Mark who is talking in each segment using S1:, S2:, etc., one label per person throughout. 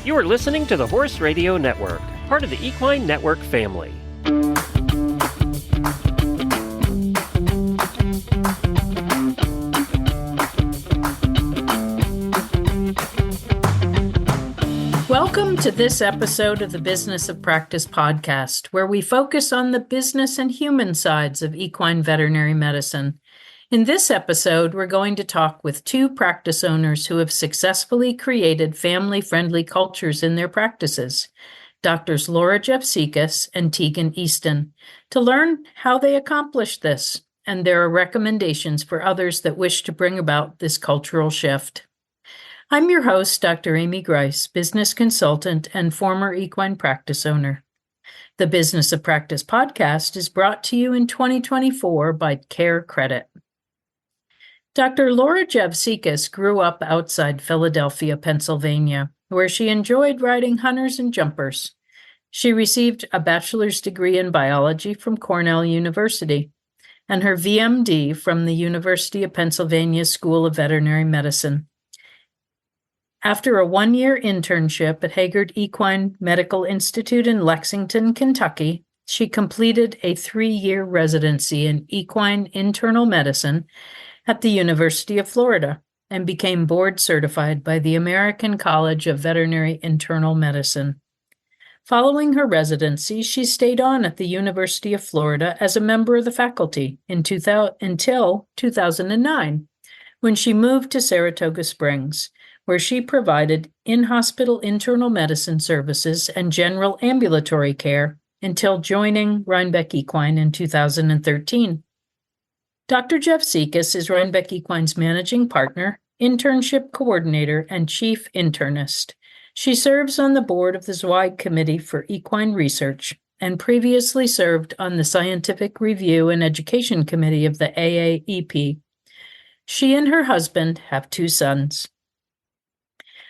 S1: You are listening to the Horse Radio Network, part of the Equine Network family.
S2: Welcome to this episode of the Business of Practice podcast, where we focus on the business and human sides of equine veterinary medicine. In this episode, we're going to talk with two practice owners who have successfully created family-friendly cultures in their practices, Drs. Laura Javsicas and Tegan Easton, to learn how they accomplished this, and there are recommendations for others that wish to bring about this cultural shift. I'm your host, Dr. Amy Grice, business consultant and former equine practice owner. The Business of Practice podcast is brought to you in 2024 by CareCredit. Dr. Laura Javsicas grew up outside Philadelphia, Pennsylvania, where she enjoyed riding hunters and jumpers. She received a bachelor's degree in biology from Cornell University and her VMD from the University of Pennsylvania School of Veterinary Medicine. After a one-year internship at Haggard Equine Medical Institute in Lexington, Kentucky, she completed a 3-year residency in equine internal medicine at the University of Florida and became board certified by the American College of Veterinary Internal Medicine. Following her residency, she stayed on at the University of Florida as a member of the faculty until 2009, when she moved to Saratoga Springs, where she provided in-hospital internal medicine services and general ambulatory care until joining Rhinebeck Equine in 2013. Dr. Javsicas is Rhinebeck Equine's managing partner, internship coordinator, and chief internist. She serves on the board of the Zweig Committee for Equine Research and previously served on the Scientific Review and Education Committee of the AAEP. She and her husband have 2 sons.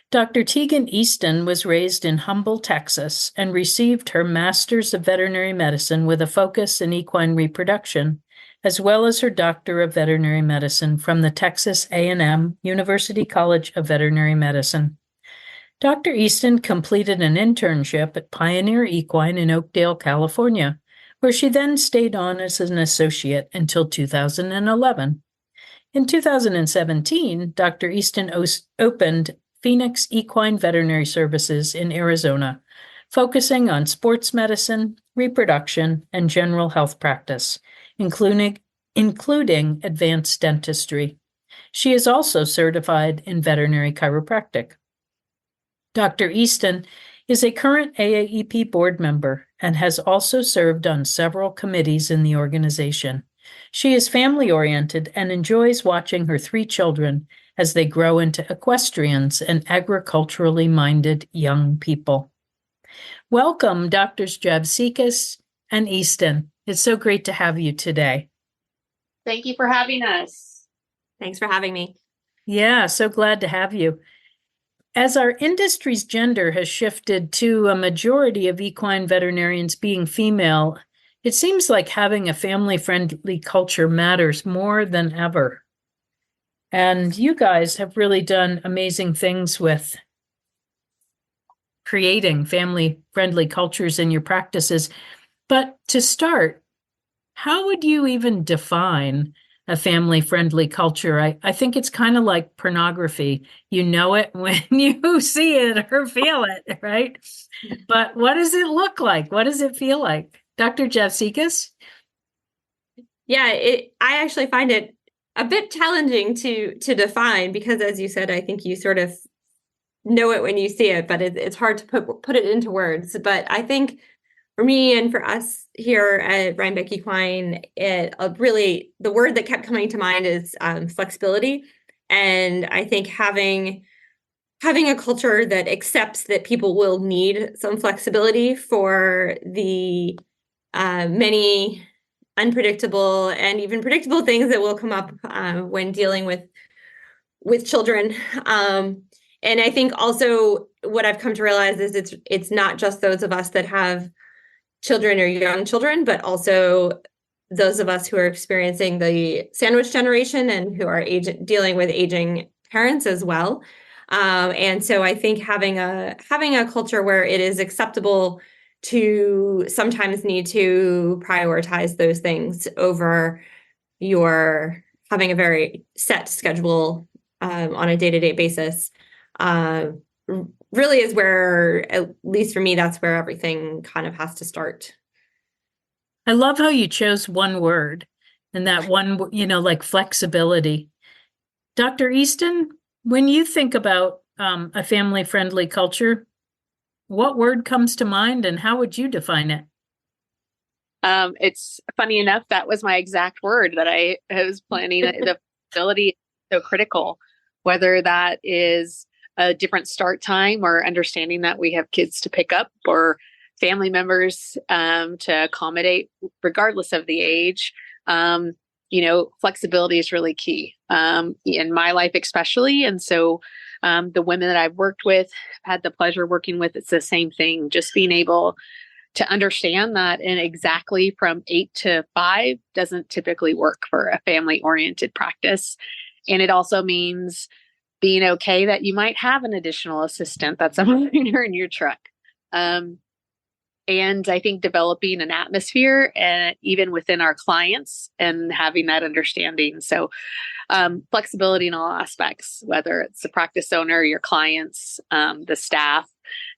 S2: Dr. Tegan Easton was raised in Humble, Texas, and received her Master's of Veterinary Medicine with a focus in equine reproduction, as well as her Doctor of Veterinary Medicine from the Texas A&M University College of Veterinary Medicine. Dr. Easton completed an internship at Pioneer Equine in Oakdale, California, where she then stayed on as an associate until 2011. In 2017, Dr. Easton opened Phoenix Equine Veterinary Services in Arizona, focusing on sports medicine, reproduction, and general health practice, including advanced dentistry. She is also certified in veterinary chiropractic. Dr. Easton is a current AAEP board member and has also served on several committees in the organization. She is family-oriented and enjoys watching her 3 children as they grow into equestrians and agriculturally minded young people. Welcome, Drs. Javsicas and Easton. It's so great to have you today.
S3: Thank you for having us.
S4: Thanks for having me.
S2: Yeah, so glad to have you. As our industry's gender has shifted to a majority of equine veterinarians being female, it seems like having a family-friendly culture matters more than ever. And you guys have really done amazing things with creating family-friendly cultures in your practices. But to start, how would you even define a family-friendly culture? I think it's kind of like pornography. You know it when you see it or feel it, right? But what does it look like? What does it feel like? Dr. Javsicas?
S4: Yeah, I actually find it a bit challenging to define because, as you said, I think you sort of know it when you see it, but it's hard to put it into words. But I think for me and for us here at Rhinebeck Equine, really the word that kept coming to mind is flexibility. And I think having a culture that accepts that people will need some flexibility for the many unpredictable and even predictable things that will come up when dealing with children. And I think also what I've come to realize is it's not just those of us that have children or young children, but also those of us who are experiencing the sandwich generation and who are dealing with aging parents as well. And so I think having a culture where it is acceptable to sometimes need to prioritize those things over your having a very set schedule on a day-to-day basis really is where, at least for me, that's where everything kind of has to start.
S2: I love how you chose one word, and that one, like flexibility. Dr. Easton, when you think about a family-friendly culture, what word comes to mind and how would you define it?
S3: It's funny enough, that was my exact word that I was planning. The flexibility is so critical, whether that is a different start time or understanding that we have kids to pick up or family members to accommodate regardless of the age. Flexibility is really key in my life, especially. And so the women that I've worked with, had the pleasure working with, it's the same thing, just being able to understand that and exactly from 8 to 5 doesn't typically work for a family-oriented practice. And it also means being okay that you might have an additional assistant that's a minor in your truck. And I think developing an atmosphere and even within our clients and having that understanding. So flexibility in all aspects, whether it's the practice owner, your clients, the staff,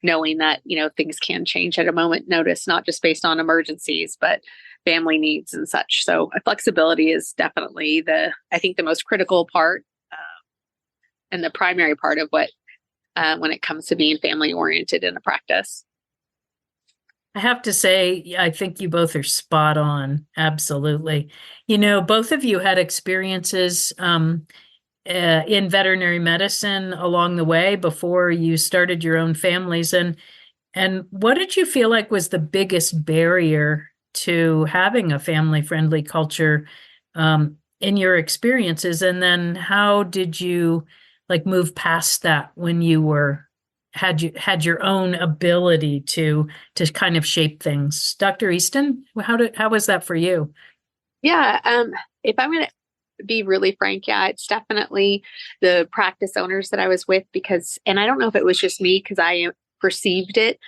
S3: knowing that, things can change at a moment notice, not just based on emergencies, but family needs and such. So flexibility is definitely I think the most critical part and the primary part of what, when it comes to being family oriented in a practice.
S2: I have to say, I think you both are spot on. Absolutely. Both of you had experiences in veterinary medicine along the way before you started your own families. And what did you feel like was the biggest barrier to having a family-friendly culture in your experiences? And then how did you move past that when you had your own ability to kind of shape things? Dr. Easton, how was that for you?
S3: Yeah, if I'm going to be really frank, yeah, it's definitely the practice owners that I was with and I don't know if it was just me because I perceived it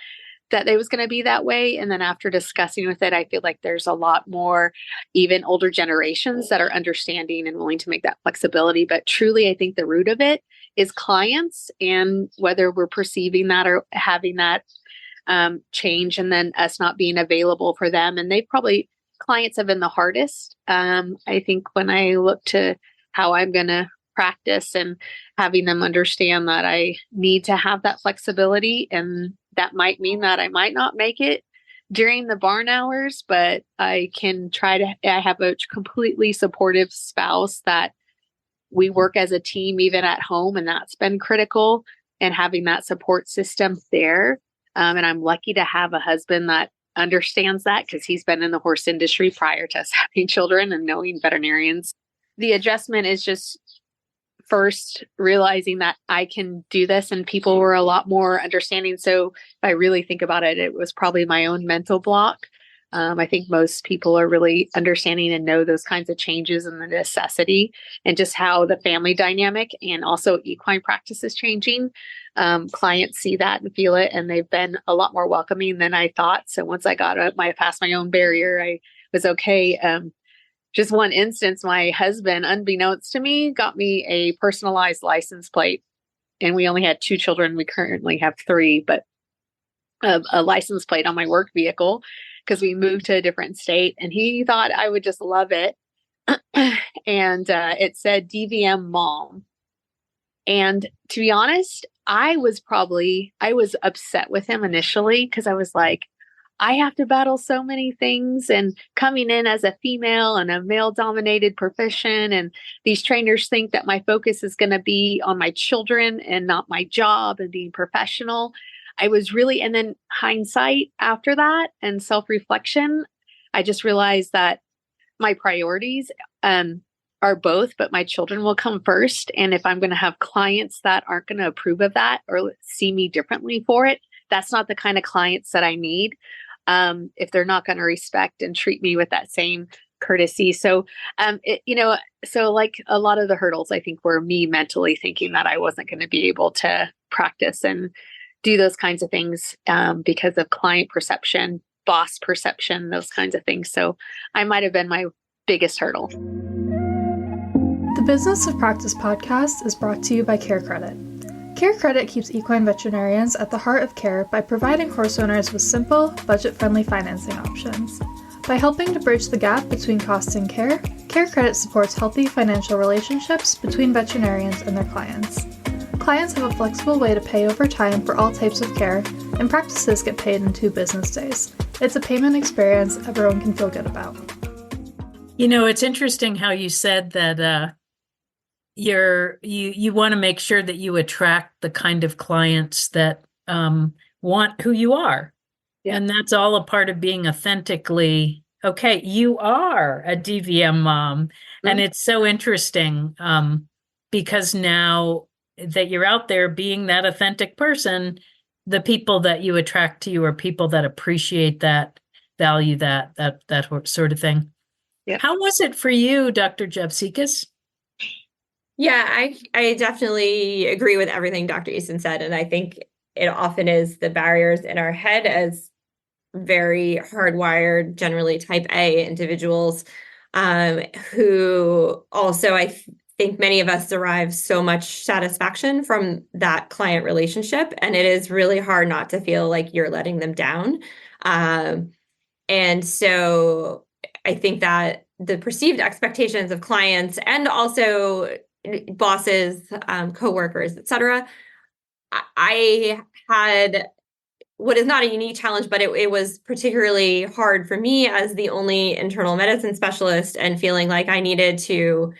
S3: that it was going to be that way. And then after discussing with it, I feel like there's a lot more even older generations that are understanding and willing to make that flexibility. But truly, I think the root of it is clients and whether we're perceiving that or having that change and then us not being available for them. And clients have been the hardest. I think when I look to how I'm going to practice and having them understand that I need to have that flexibility, and that might mean that I might not make it during the barn hours, but I can I have a completely supportive spouse that we work as a team, even at home. And that's been critical, and having that support system there. And I'm lucky to have a husband that understands that because he's been in the horse industry prior to us having children and knowing veterinarians. The adjustment is just first realizing that I can do this, and people were a lot more understanding. So if I really think about it, it was probably my own mental block. I think most people are really understanding and know those kinds of changes and the necessity and just how the family dynamic and also equine practice is changing. Clients see that and feel it, and they've been a lot more welcoming than I thought. So once I got past my own barrier, I was okay. Just one instance, my husband, unbeknownst to me, got me a personalized license plate, and we only had 2 children. We currently have 3, but a license plate on my work vehicle because we moved to a different state, and he thought I would just love it. And it said DVM Mom. And to be honest, I was upset with him initially because I was like, I have to battle so many things, and coming in as a female and a male dominated profession. And these trainers think that my focus is going to be on my children and not my job and being professional. And then hindsight after that and self-reflection, I just realized that my priorities are both, but my children will come first. And if I'm going to have clients that aren't going to approve of that or see me differently for it, that's not the kind of clients that I need. If they're not going to respect and treat me with that same courtesy. So, so like a lot of the hurdles, I think, were me mentally thinking that I wasn't going to be able to practice and do those kinds of things because of client perception, boss perception, those kinds of things. So I might have been my biggest hurdle.
S5: The Business of Practice podcast is brought to you by CareCredit. CareCredit keeps equine veterinarians at the heart of care by providing horse owners with simple, budget-friendly financing options. By helping to bridge the gap between costs and care, CareCredit supports healthy financial relationships between veterinarians and their clients. Clients have a flexible way to pay over time for all types of care, and practices get paid in 2 business days. It's a payment experience everyone can feel good about.
S2: It's interesting how you said that you want to make sure that you attract the kind of clients that want who you are. Yeah. And that's all a part of being authentically, okay, you are a DVM mom. Mm-hmm. And it's so interesting because now that you're out there being that authentic person, the people that you attract to you are people that appreciate that, value that sort of thing. Yeah. How was it for you, Dr. Javsicas?
S4: Yeah, I definitely agree with everything Dr. Easton said. And I think it often is the barriers in our head as very hardwired, generally type A individuals who also, I think many of us derive so much satisfaction from that client relationship. And it is really hard not to feel like you're letting them down. And so I think that the perceived expectations of clients and also bosses, coworkers, et cetera, I had what is not a unique challenge, but it was particularly hard for me as the only internal medicine specialist and feeling like I needed to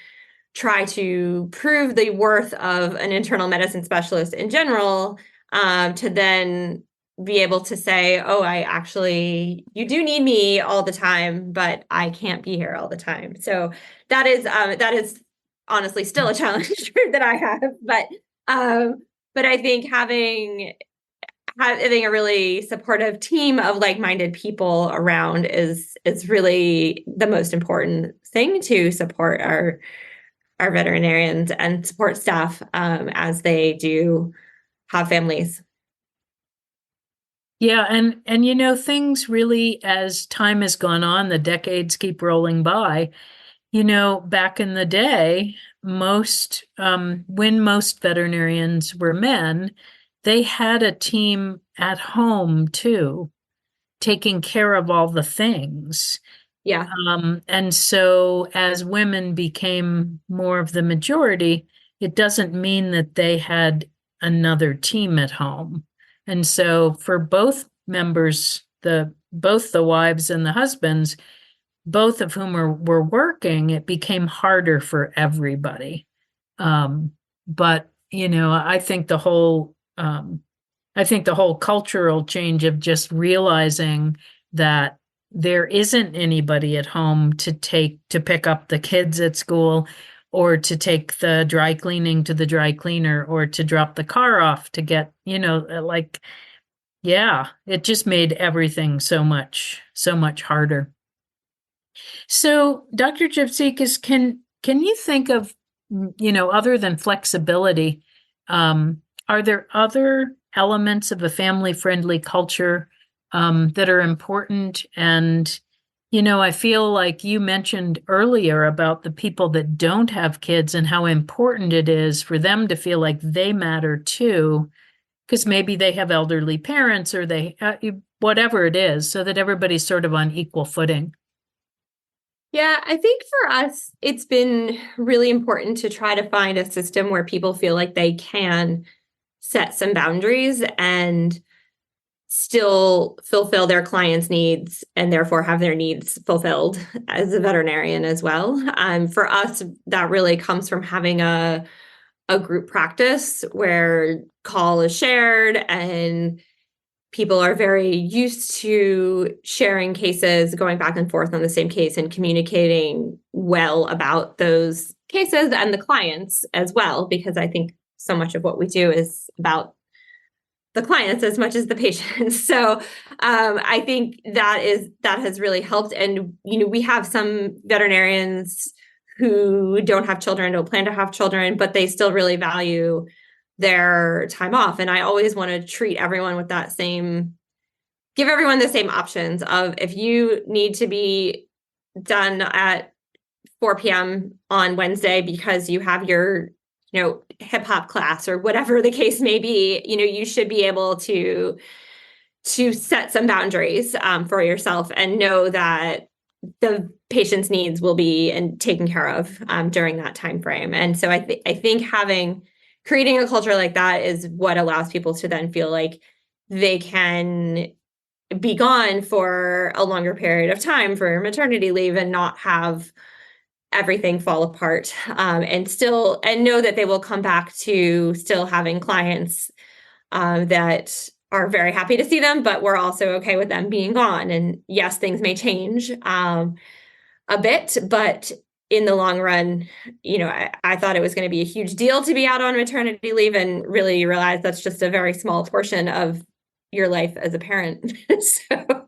S4: try to prove the worth of an internal medicine specialist in general to then be able to say, oh, you do need me all the time, but I can't be here all the time. So that is honestly still a challenge that I have, but I think having a really supportive team of like-minded people around is really the most important thing to support our veterinarians and support staff as they do have families.
S2: Yeah, and things really, as time has gone on, the decades keep rolling by. Back in the day, when most veterinarians were men, they had a team at home too, taking care of all the things.
S4: Yeah.
S2: And so as women became more of the majority, it doesn't mean that they had another team at home. And so for both members, both the wives and the husbands, both of whom were working, it became harder for everybody. But I think the whole cultural change of just realizing that there isn't anybody at home to pick up the kids at school, or to take the dry cleaning to the dry cleaner, or to drop the car off to get, it just made everything so much harder. So, Dr. Javsicas, can you think of, other than flexibility, are there other elements of a family-friendly culture that are important? And, I feel like you mentioned earlier about the people that don't have kids and how important it is for them to feel like they matter too, because maybe they have elderly parents or they, whatever it is, so that everybody's sort of on equal footing.
S4: Yeah, I think for us, it's been really important to try to find a system where people feel like they can set some boundaries and still fulfill their clients' needs and therefore have their needs fulfilled as a veterinarian as well. For us, that really comes from having a group practice where call is shared and people are very used to sharing cases, going back and forth on the same case and communicating well about those cases and the clients as well, because I think so much of what we do is about the clients as much as the patients. So I think that has really helped. And, we have some veterinarians who don't have children, don't plan to have children, but they still really value their time off. And I always want to treat everyone with give everyone the same options of, if you need to be done at 4 p.m. on Wednesday because you have your, hip hop class or whatever the case may be, you should be able to set some boundaries for yourself and know that the patient's needs will be taken care of during that time frame. And so I think creating a culture like that is what allows people to then feel like they can be gone for a longer period of time for maternity leave and not have everything fall apart, and know that they will come back to still having clients that are very happy to see them, but we're also okay with them being gone. And yes, things may change a bit, but in the long run, I thought it was going to be a huge deal to be out on maternity leave, and really realized that's just a very small portion of your life as a parent. So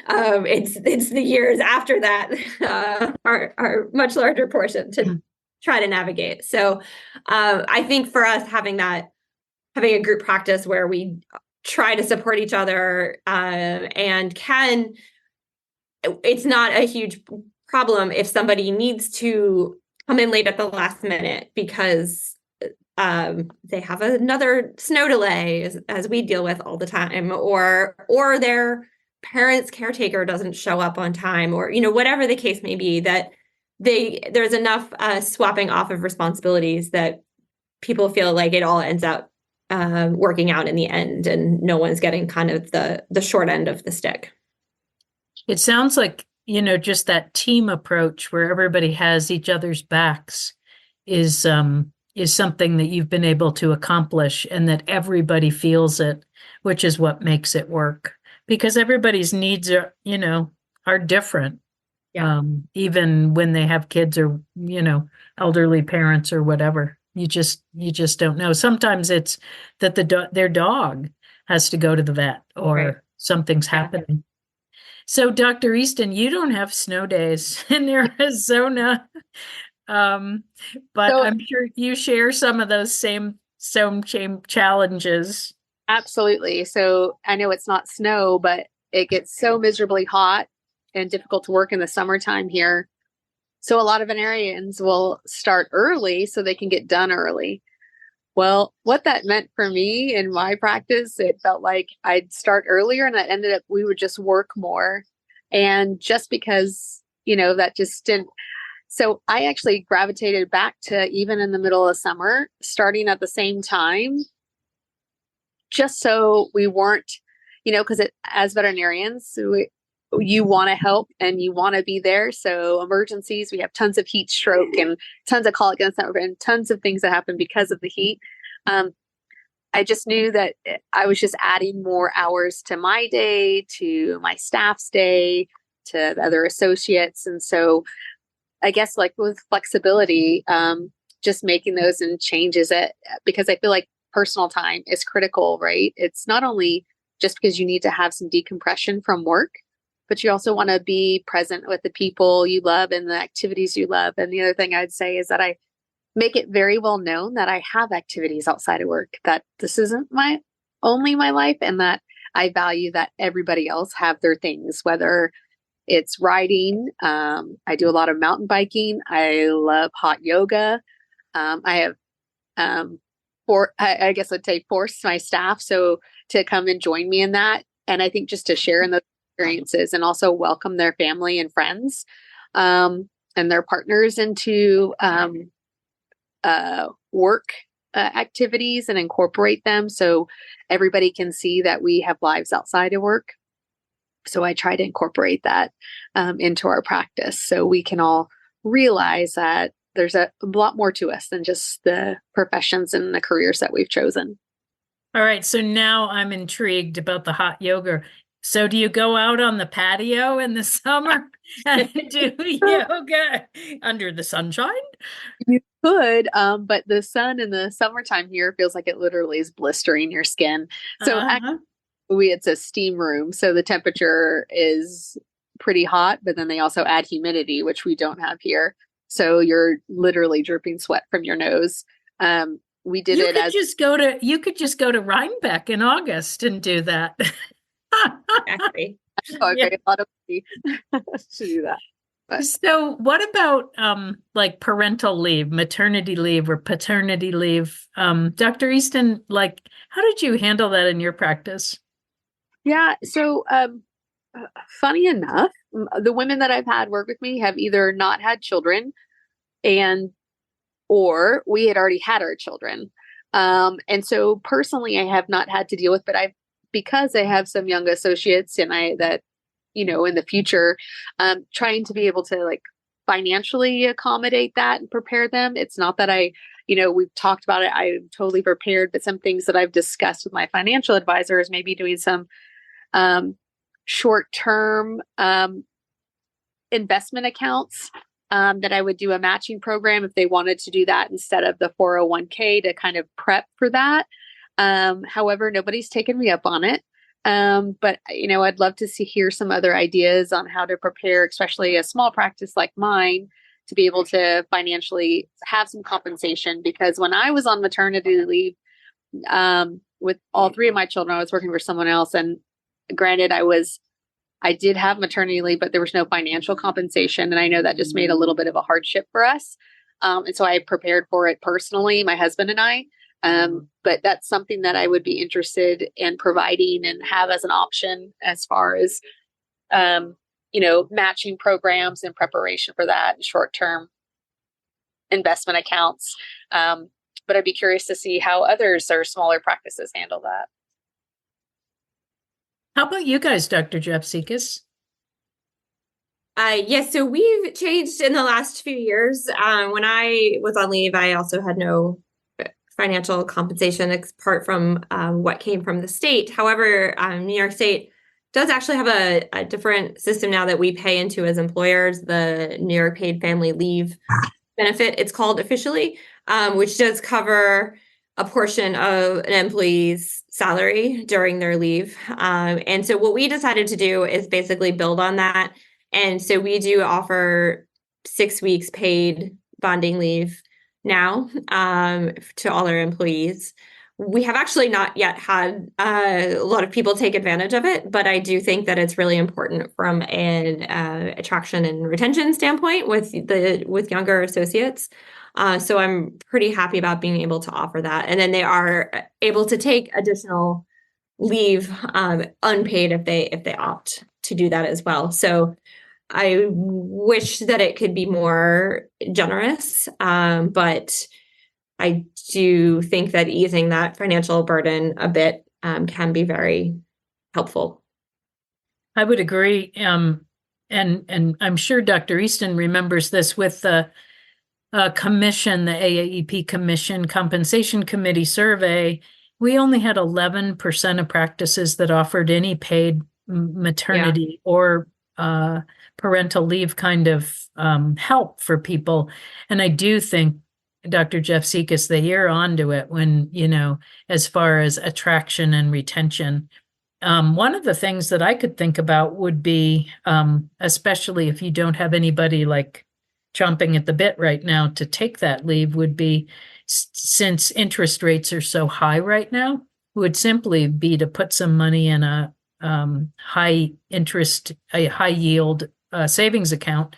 S4: it's the years after that are much larger portion to try to navigate. So I think for us, having a group practice where we try to support each other and it's not a huge problem if somebody needs to come in late at the last minute because they have another snow delay, as we deal with all the time, or their parents' caretaker doesn't show up on time, or whatever the case may be, that there's enough swapping off of responsibilities that people feel like it all ends up working out in the end, and no one's getting kind of the short end of the stick.
S2: It sounds like, just that team approach where everybody has each other's backs is something that you've been able to accomplish, and that everybody feels it, which is what makes it work, because everybody's needs are different.
S4: Yeah.
S2: Even when they have kids or, elderly parents or whatever, you just don't know. Sometimes it's that their dog has to go to the vet, or
S4: Right.
S2: something's happening. So, Dr. Easton, you don't have snow days in Arizona. But I'm sure you share some of those same challenges.
S3: Absolutely. So I know it's not snow, but it gets so miserably hot and difficult to work in the summertime here. So a lot of veterinarians will start early so they can get done early. Well, what that meant for me in my practice, it felt like I'd start earlier, and that ended up we would just work more. And just because, that just didn't. So I actually gravitated back to, even in the middle of summer, starting at the same time, just so we weren't, because as veterinarians, you want to help and you want to be there. So emergencies, we have tons of heat stroke and tons of colic and tons of things that happen because of the heat. I just knew that I was just adding more hours to my day, to my staff's day, to the other associates. And so I guess, like with flexibility, just making those and changes because I feel like personal time is critical, right? It's not only just because you need to have some decompression from work, but you also want to be present with the people you love and the activities you love. And the other thing I'd say is that I make it very well known that I have activities outside of work, that this isn't only my life, and that I value that everybody else have their things, whether it's riding. I do a lot of mountain biking. I love hot yoga. I have, I guess I'd say, forced my staff to come and join me in that. And I think just to share in those experiences and also welcome their family and friends and their partners into work activities and incorporate them so everybody can see that we have lives outside of work. So I try to incorporate that into our practice so we can all realize that there's a lot more to us than just the professions and the careers that we've chosen.
S2: All right. So now I'm intrigued about the hot yoga. So do you go out on the patio in the summer and do yoga under the sunshine?
S3: You could, but the sun in the summertime here feels like it literally is blistering your skin. So
S2: Uh-huh.
S3: it's a steam room, so the temperature is pretty hot, but then they also add humidity, which we don't have here. So you're literally dripping sweat from your nose. We did
S2: You
S3: it
S2: could
S3: as
S2: just go to Rhinebeck in August and do that.
S4: Exactly.
S3: okay, a lot of money to do that. But
S2: So what about like parental leave, maternity leave, or paternity leave? Dr. Easton, like, how did you handle that in your practice?
S3: yeah, so funny enough, the women that I've had work with me have either not had children and or we had already had our children. And so personally I have not had to deal with, but because I have some young associates and in the future, trying to be able to like financially accommodate that and prepare them. It's not that we've talked about it. I'm totally prepared, but some things that I've discussed with my financial advisor is maybe doing some short-term investment accounts that I would do a matching program if they wanted to do that instead of the 401k to kind of prep for that. However, nobody's taken me up on it. But I'd love to hear some other ideas on how to prepare, especially a small practice like mine, to be able to financially have some compensation. Because when I was on maternity leave, with all three of my children, I was working for someone else. And granted, I did have maternity leave, but there was no financial compensation. And I know that just made a little bit of a hardship for us. And so I prepared for it personally, my husband and I. But that's something that I would be interested in providing and have as an option as far as, matching programs in preparation for that and short-term investment accounts. But I'd be curious to see how others or smaller practices handle that.
S2: How about you guys, Dr. Javsicas?
S4: Yes, so we've changed in the last few years. When I was on leave, I also had no financial compensation apart from what came from the state. However, New York State does actually have a different system now that we pay into as employers, the New York Paid Family Leave benefit, it's called officially, which does cover a portion of an employee's salary during their leave. And so what we decided to do is basically build on that. And so we do offer 6 weeks paid bonding leave now to all our employees. We have actually not yet had a lot of people take advantage of it, but I do think that it's really important from an attraction and retention standpoint with younger associates. So I'm pretty happy about being able to offer that. And then they are able to take additional leave unpaid if they opt to do that as well. So I wish that it could be more generous, but I do think that easing that financial burden a bit can be very helpful.
S2: I would agree. And I'm sure Dr. Easton remembers this with the commission, the AAEP Commission Compensation Committee survey. We only had 11% of practices that offered any paid maternity or parental leave kind of help for people. And I do think, Dr. Javsicas, that you're onto it when, as far as attraction and retention. One of the things that I could think about would be, especially if you don't have anybody like chomping at the bit right now to take that leave, would be, since interest rates are so high right now, would simply be to put some money in a high yield savings account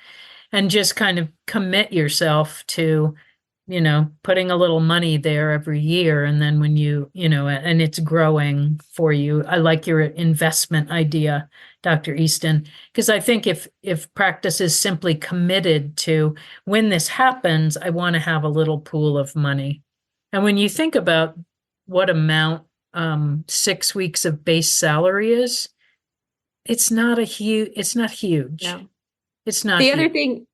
S2: and just kind of commit yourself to, putting a little money there every year. And then when and it's growing for you. I like your investment idea, Dr. Easton, because I think if practice is simply committed to, when this happens, I want to have a little pool of money. And when you think about what amount 6 weeks of base salary is, it's not huge.
S4: No.
S2: It's not
S4: the
S2: huge.
S4: other thing.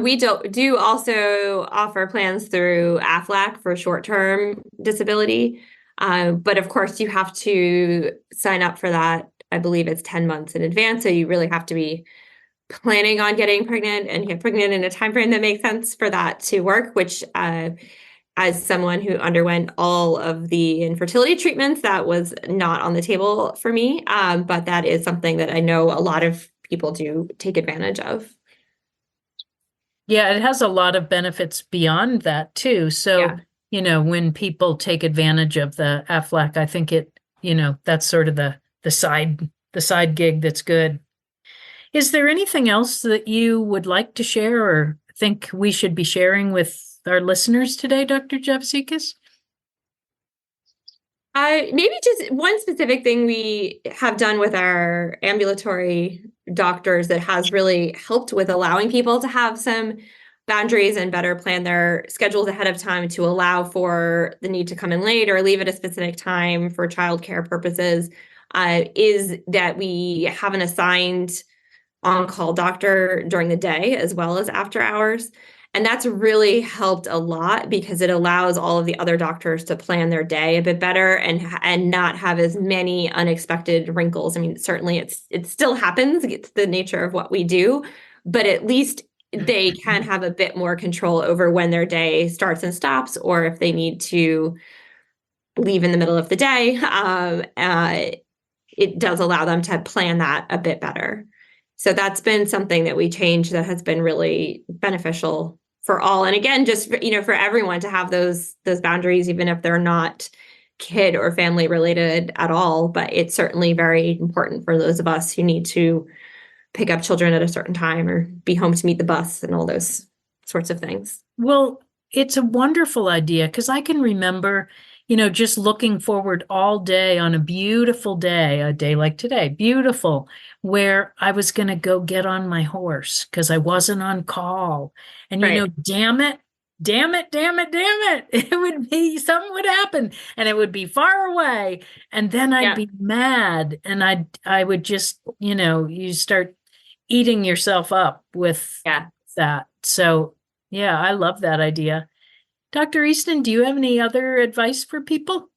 S4: We do also offer plans through AFLAC for short-term disability. But of course, you have to sign up for that I believe it's 10 months in advance. So you really have to be planning on getting pregnant and get pregnant in a time frame that makes sense for that to work, which as someone who underwent all of the infertility treatments, that was not on the table for me. But that is something that I know a lot of people do take advantage of.
S2: Yeah, it has a lot of benefits beyond that too. So,
S4: Yeah.
S2: When people take advantage of the AFLAC, I think that's sort of the side gig that's good. Is there anything else that you would like to share or think we should be sharing with our listeners today, Dr. Javsicas?
S4: Maybe just one specific thing we have done with our ambulatory doctors that has really helped with allowing people to have some boundaries and better plan their schedules ahead of time to allow for the need to come in late or leave at a specific time for childcare purposes, is that we have an assigned on-call doctor during the day as well as after hours. And that's really helped a lot because it allows all of the other doctors to plan their day a bit better and not have as many unexpected wrinkles. I mean, certainly it still happens. It's the nature of what we do, but at least they can have a bit more control over when their day starts and stops, or if they need to leave in the middle of the day. It does allow them to plan that a bit better. So that's been something that we changed that has been really beneficial for all. And again, just for everyone to have those boundaries, even if they're not kid or family related at all. But it's certainly very important for those of us who need to pick up children at a certain time or be home to meet the bus and all those sorts of things.
S2: Well, it's a wonderful idea because I can remember, just looking forward all day on a beautiful day, a day like today, beautiful, where I was going to go get on my horse because I wasn't on call. And,
S4: Right.
S2: Damn it. It would be, something would happen and it would be far away. And then I'd be mad and I would just, you start eating yourself up with that. So, yeah, I love that idea. Dr. Easton, do you have any other advice for people?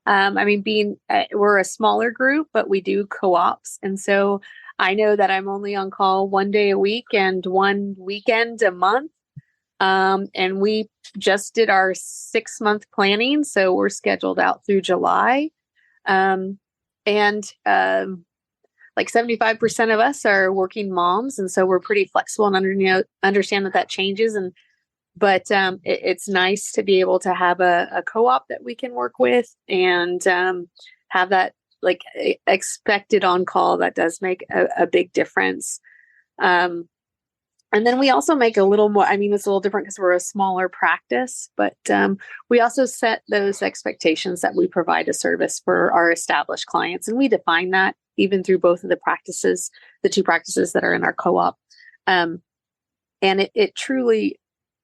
S3: We're a smaller group, but we do co-ops. And so I know that I'm only on call one day a week and one weekend a month. And we just did our 6-month planning. So we're scheduled out through July. Like 75% of us are working moms. And so we're pretty flexible and understand that changes. But it's nice to be able to have a co-op that we can work with and have that like expected on call. That does make a big difference. And then we also make a little more, it's a little different because we're a smaller practice, but we also set those expectations that we provide a service for our established clients. And we define that even through both of the two practices that are in our co-op. And it truly,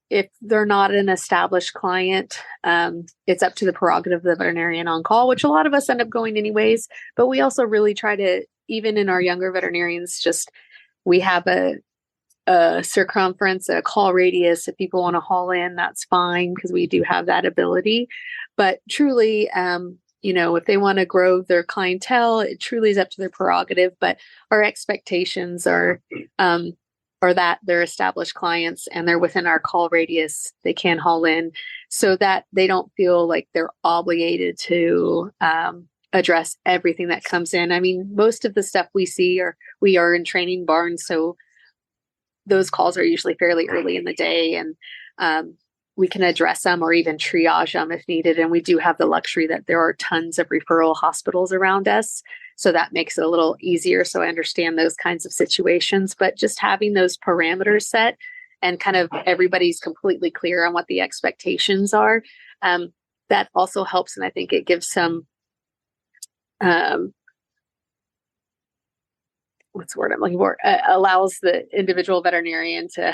S3: if they're not an established client, it's up to the prerogative of the veterinarian on call, which a lot of us end up going anyways. But we also really try to, even in our younger veterinarians, we have a circumference, a call radius. If people want to haul in, that's fine because we do have that ability. But truly, if they want to grow their clientele, it truly is up to their prerogative. But our expectations are that they're established clients and they're within our call radius, they can haul in so that they don't feel like they're obligated to address everything that comes in. Most of the stuff we are in training barns. So those calls are usually fairly early in the day and we can address them or even triage them if needed. And we do have the luxury that there are tons of referral hospitals around us. So that makes it a little easier. So I understand those kinds of situations, but just having those parameters set and kind of everybody's completely clear on what the expectations are, that also helps. And I think it gives some, what's the word I'm looking for? Allows the individual veterinarian to,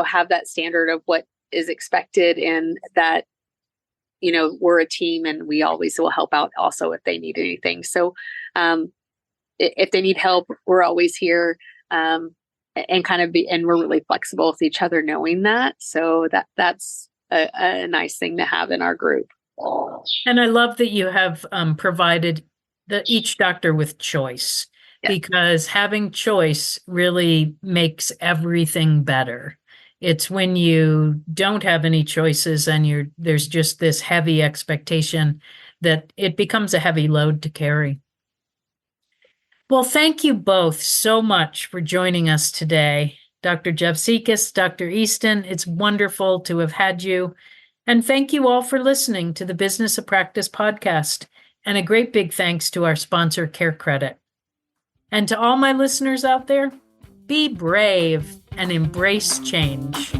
S3: have that standard of what is expected and that, we're a team and we always will help out also if they need anything. So if they need help, we're always here and we're really flexible with each other knowing that. So that's a nice thing to have in our group.
S2: And I love that you have provided each doctor with choice,
S3: Yeah.
S2: because having choice really makes everything better. It's when you don't have any choices and there's just this heavy expectation that it becomes a heavy load to carry. Well, thank you both so much for joining us today. Dr. Javsicas, Dr. Easton, it's wonderful to have had you. And thank you all for listening to the Business of Practice podcast. And a great big thanks to our sponsor, CareCredit. And to all my listeners out there, be brave and embrace change.